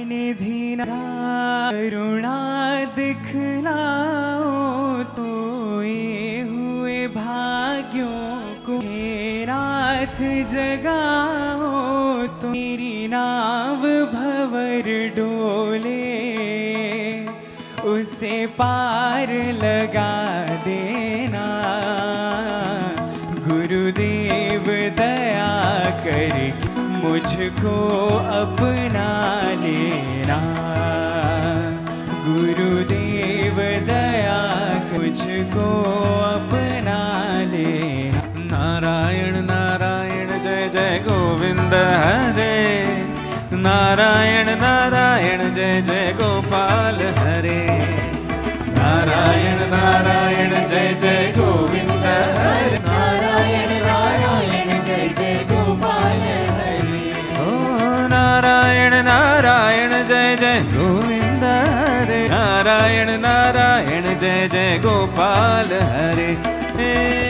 निधि करुणा दिखलाओ तो ये हुए भाग्यों को रात जगाओ तो मेरी नाव भंवर डोले उसे पार लगा देना। गुरुदेव दया करके मुझको अपना लेना। गुरुदेव दया मुझको अपना लेना। नारायण नारायण जय जय गोविंद हरे। नारायण नारायण जय जय गोपाल हरे। नारायण नारायण जय जय गोविंद हरे। नारायण नारायण जय जय गोपाल हरे। ओ नारायण नारायण जय जय गोविंद हरे। नारायण नारायण जय जय गोपाल हरे।